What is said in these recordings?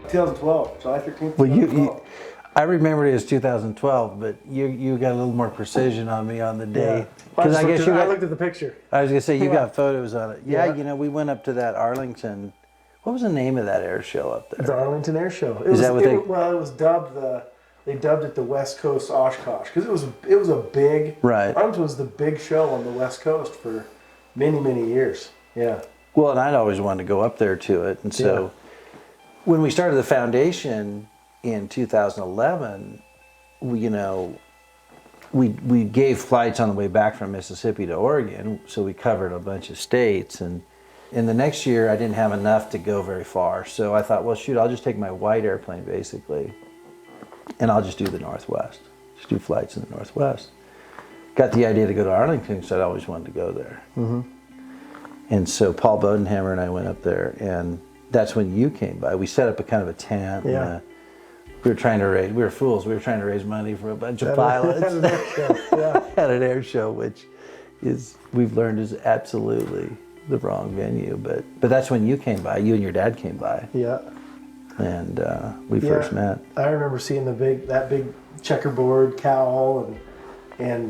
2012, July 13th. Well, I remember it as 2012, but you got a little more precision on me on the day. Because I looked at the picture. I was gonna say you got photos on it. Yeah, Yeah. we went up to that Arlington. What was the name of that air show up there? The Arlington Air Show. Is that what they? Well, it was dubbed They dubbed it the West Coast Oshkosh because it was a big. Right. Arlington was the big show on the West Coast for many years. Yeah. Well, and I'd always wanted to go up there to it, and so when we started the foundation in 2011, we gave flights on the way back from Mississippi to Oregon, so we covered a bunch of states. And in the next year, I didn't have enough to go very far, so I thought, well, shoot, I'll just take my white airplane basically, and I'll just do the Northwest, just do flights in the Northwest. Got the idea to go to Arlington because I'd always wanted to go there. Mm-hmm. And so Paul Bodenhammer and I went up there, and that's when you came by. We set up a kind of a tent. Yeah. And, we were fools. We were trying to raise money for a bunch of pilots At an air show. Yeah. at an air show, which we've learned is absolutely the wrong venue. But that's when you came by. You and your dad came by. Yeah. And we first met. I remember seeing that big checkerboard cowl, and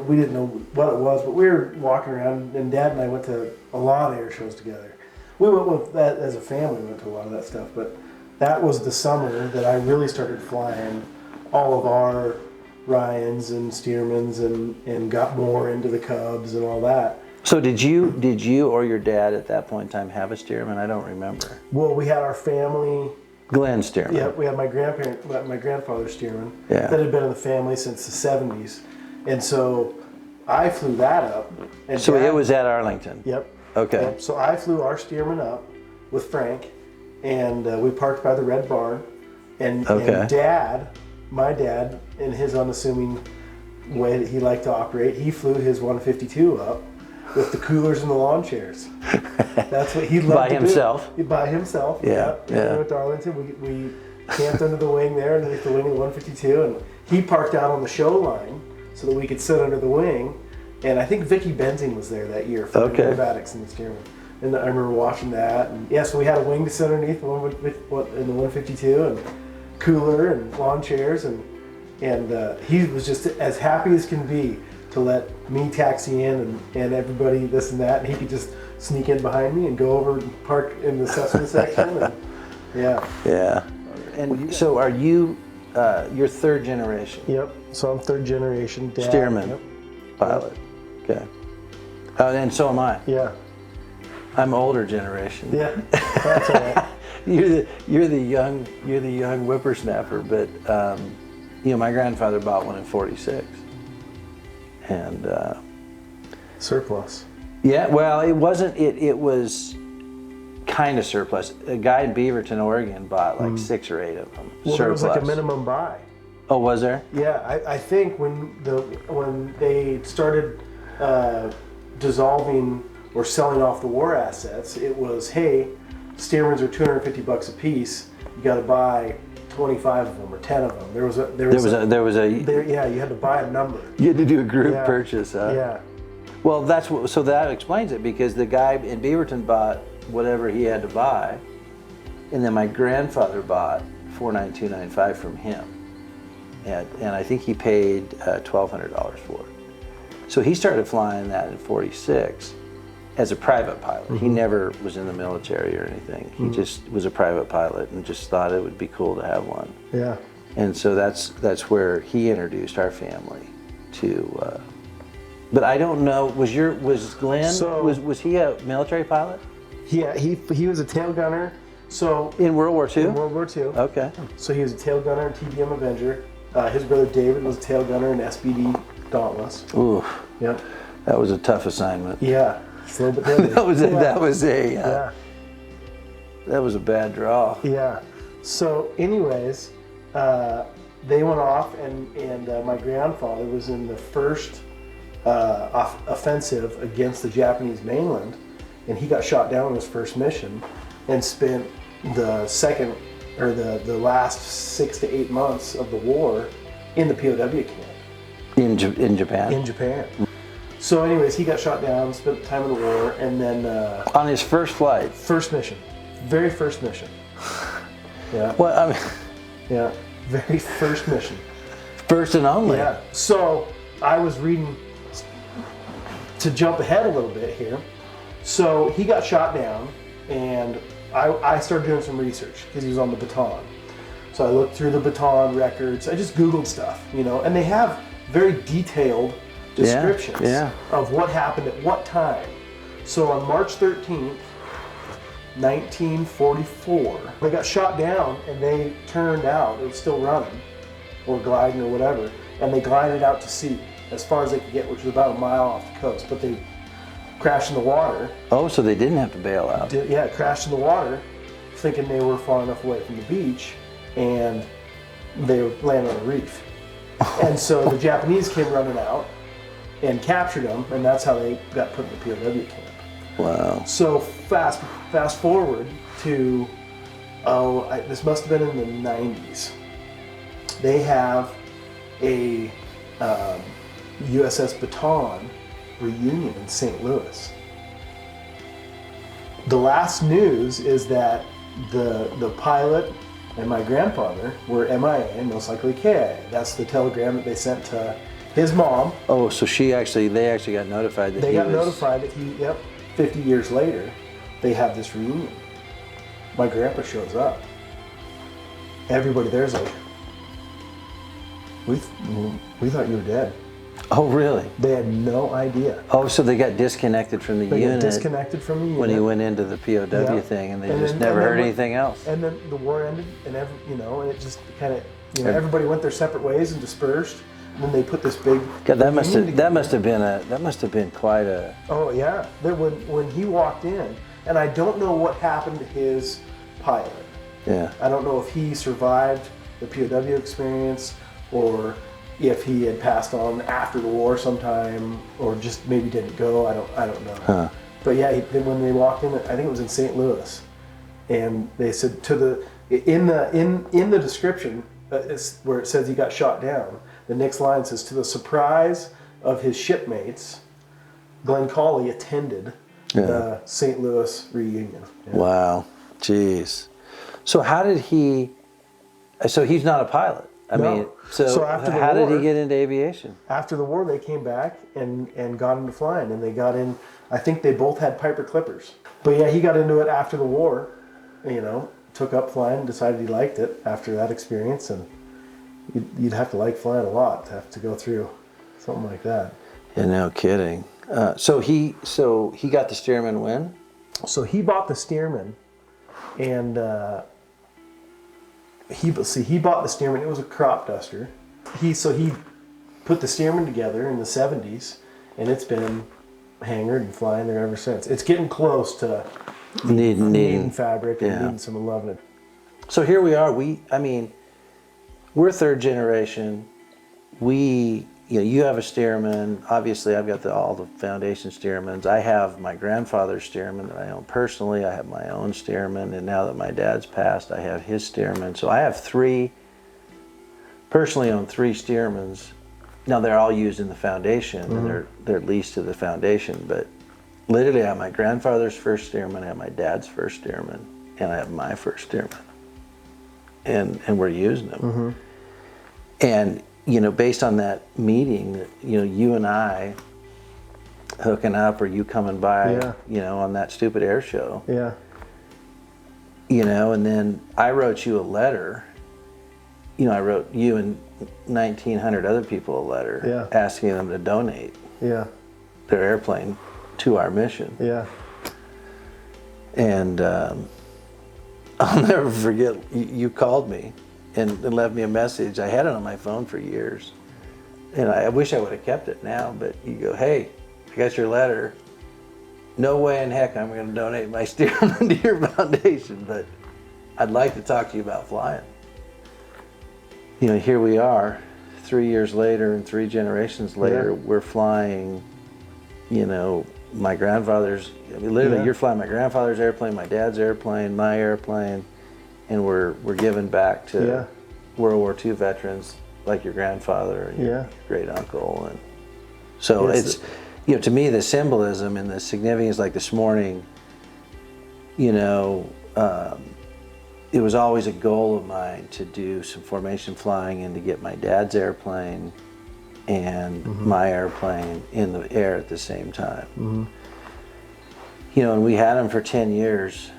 we didn't know what it was, but we were walking around, and Dad and I went to a lot of air shows together. We went with that as a family. We went to a lot of that stuff, but that was the summer that I really started flying all of our Ryans and Stearmans and got more into the Cubs and all that. So did you or your dad at that point in time have a Stearman? I don't remember. Well, we had our family. Glenn Stearman. Yeah, we had my grandfather Stearman. Yeah. That had been in the family since the 70s, and so I flew that up. And So it was at Arlington. Yep. Okay. Yep. So I flew our Stearman up with Frank, and we parked by the Red Barn, and my dad, in his unassuming way that he liked to operate, he flew his 152 up with the coolers and the lawn chairs. That's what he loved by to himself. do. By himself. Yeah. And we went to Arlington. We camped under the wing there, underneath the wing of the 152, and he parked out on the show line so that we could sit under the wing. And I think Vicky Benzing was there that year for the aerobatics in the Stearman. And I remember watching that. And so we had a wing to sit underneath in the 152, and cooler and lawn chairs, and he was just as happy as can be to let me taxi in and everybody this and that, and he could just sneak in behind me and go over and park in the Cessna section. And, Yeah. And so are you, you're third generation? Yep. So I'm third generation. Dad. Stearman pilot. Okay. And so am I. Yeah. I'm older generation. Yeah. That's all right. You're the young whippersnapper, but my grandfather bought one in '46, and surplus. Yeah, well, it wasn't. It was kind of surplus. A guy in Beaverton, Oregon, bought like 6 or 8 of them. Well, surplus. There was like a minimum buy. Oh, was there? Yeah, I think when they started dissolving or selling off the war assets, it was, hey, Stearmans are $250 a piece. You got to buy 25 of them or 10 of them. There was a you had to buy a number. You had to do a group purchase, huh? Yeah. Well, so that explains it, because the guy in Beaverton bought whatever he had to buy, and then my grandfather bought 49295 from him, and I think he paid $1,200 for it. So he started flying that in '46 as a private pilot. Mm-hmm. He never was in the military or anything. He just was a private pilot and just thought it would be cool to have one. Yeah. And so that's where he introduced our family to. But I don't know. Was Glenn? Was he a military pilot? Yeah, he was a tail gunner. So in World War II. In World War II. Okay. So he was a tail gunner in TBM Avenger. His brother David was a tail gunner in SBD Dauntless. Ooh. Yep. That was a tough assignment. Yeah. It's a little bit heavy. that was a bad draw. Yeah. So, anyways, they went off, and my grandfather was in the first offensive against the Japanese mainland, and he got shot down on his first mission, and spent the second or the last 6 to 8 months of the war in the POW camp. In Japan. In Japan. So, anyways, he got shot down, spent time in the war, and then on his first flight. First mission, very first mission. Yeah. Well, I mean, Yeah. Very first mission. first and only. Yeah. So I was reading, to jump ahead a little bit here. So he got shot down, and I started doing some research because he was on the baton. So I looked through the baton records. I just Googled stuff, and they have very detailed descriptions of what happened at what time. So on March 13th, 1944, they got shot down and they turned out, it was still running, or gliding or whatever, and they glided out to sea as far as they could get, which was about a mile off the coast, but they crashed in the water. Oh, so they didn't have to bail out. Crashed in the water, thinking they were far enough away from the beach, and they landed on a reef. And so the Japanese came running out and captured them, and that's how they got put in the POW camp. Wow. So fast forward to, this must have been in the 90s. They have a USS Baton reunion in St. Louis. The last news is that the pilot and my grandfather were MIA and most likely KIA. That's the telegram that they sent to his mom. Oh, so they actually got notified that they got notified that 50 years later, they have this reunion. My grandpa shows up. Everybody there's like, we thought you were dead. Oh, really? They had no idea. Oh, so they got disconnected from the unit. Disconnected from the unit when he went into the POW thing, and they never heard anything else. And then the war ended, and and it just kind of, everybody went their separate ways and dispersed. And then they put this big. God, that must have been quite a. Oh yeah, when he walked in, and I don't know what happened to his pilot. Yeah. I don't know if he survived the POW experience, or if he had passed on after the war sometime, or just maybe didn't go. I don't know. Huh. But yeah, when they walked in, I think it was in St. Louis, and they said in the description where it says he got shot down. The next line says, to the surprise of his shipmates, Clint Cawley attended the St. Louis reunion. Yeah. Wow, jeez. So how did he? So he's not a pilot. I mean, so after how did he get into aviation? After the war, they came back and got into flying, and they got in. I think they both had Piper Clippers. But yeah, he got into it after the war. Took up flying, decided he liked it after that experience, and you'd have to like flying a lot to have to go through something like that. Yeah, no kidding. So he got the Stearman when? So he bought the Stearman, and he bought the Stearman. It was a crop duster. He put the Stearman together in the 70s, and it's been hangared and flying there ever since. It's getting close to needing fabric and needing some loving it. So here we are. We're third generation. You have a Stearman. Obviously, I've got all the foundation Stearmans. I have my grandfather's Stearman that I own personally. I have my own Stearman, and now that my dad's passed, I have his Stearman. So I have personally own three Stearmans. Now they're all used in the foundation, and they're leased to the foundation. But literally, I have my grandfather's first Stearman, I have my dad's first Stearman, and I have my first Stearman, and we're using them. And based on that meeting, you and I hooking up, or you coming by, on that stupid air show. Yeah. And then I wrote you a letter. I wrote you and 1,900 other people a letter asking them to donate their airplane to our mission. Yeah. And I'll never forget, you called me and left me a message. I had it on my phone for years. And I wish I would have kept it now, but you go, hey, I got your letter. No way in heck I'm going to donate my Stearman to your foundation, but I'd like to talk to you about flying. Here we are, 3 years later and 3 generations later, we're flying, my grandfather's, literally you're flying my grandfather's airplane, my dad's airplane, my airplane, and we're giving back to World War II veterans like your grandfather and your great uncle. And so it's, to me, the symbolism and the significance, like this morning, it was always a goal of mine to do some formation flying and to get my dad's airplane and my airplane in the air at the same time. You know, and we had them for 10 years,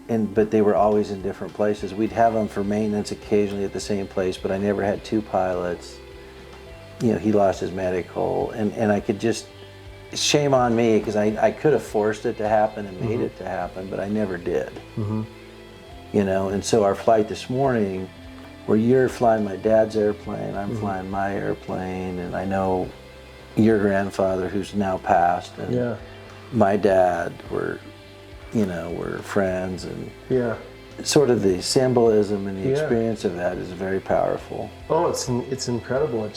but they were always in different places. We'd have them for maintenance occasionally at the same place, but I never had two pilots. You know, he lost his medical, and I could just, shame on me, because I could have forced it to happen and made it to happen, but I never did. You know, and so our flight this morning, where you're flying my dad's airplane, I'm flying my airplane, and I know your grandfather, who's now passed, and my dad were, you know, we're friends, and sort of the symbolism and the experience of that is very powerful. Oh, it's incredible.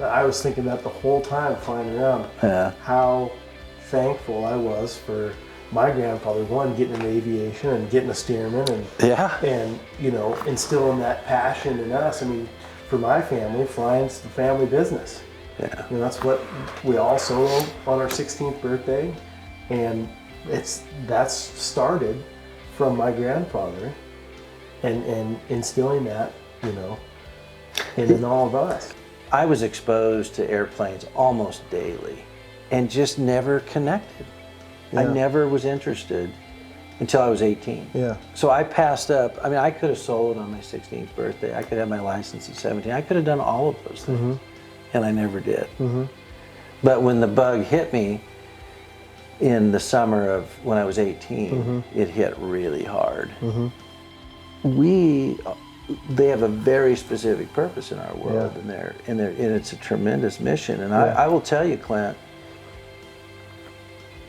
I was thinking that the whole time flying around, how thankful I was for my grandfather, one, getting into aviation and getting a Stearman, and you know, instilling that passion in us. I mean, for my family, flying's the family business. You know, that's what we all soloed on our 16th birthday, and that's started from my grandfather, and instilling that, you know, in all of us. I was exposed to airplanes almost daily and just never connected. I never was interested until I was 18. So I passed up, I mean, I could have soloed on my 16th birthday. I could have my license at 17. I could have done all of those things, and I never did. But when the bug hit me in the summer of when I was 18, it hit really hard. They have a very specific purpose in our world, and it's a tremendous mission. And I will tell you, Clint,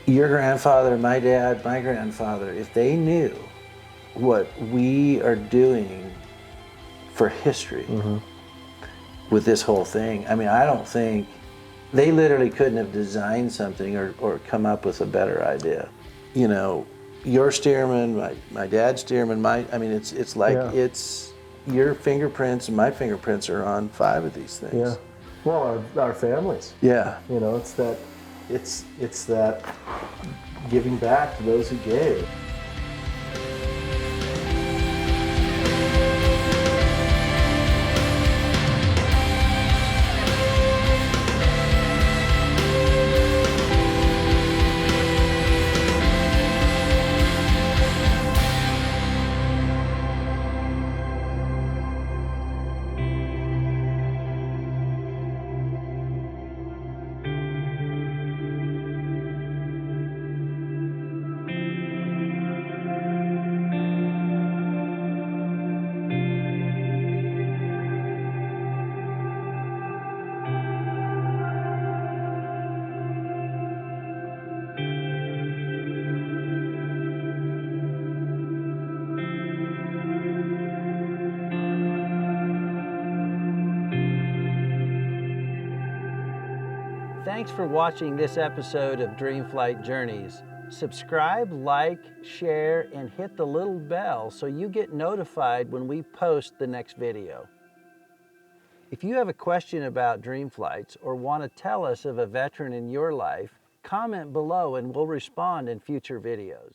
your grandfather, my dad, my grandfather, if they knew what we are doing for history with this whole thing, I mean, I don't think, they literally couldn't have designed something or come up with a better idea. You know, your Stearman, my dad's Stearman, I mean, it's like, it's your fingerprints and my fingerprints are on 5 of these things. Well, our families. You know, it's that giving back to those who gave. Thanks for watching this episode of Dreamflight Journeys. Subscribe, like, share, and hit the little bell so you get notified when we post the next video. If you have a question about dream flights or want to tell us of a veteran in your life, comment below and we'll respond in future videos.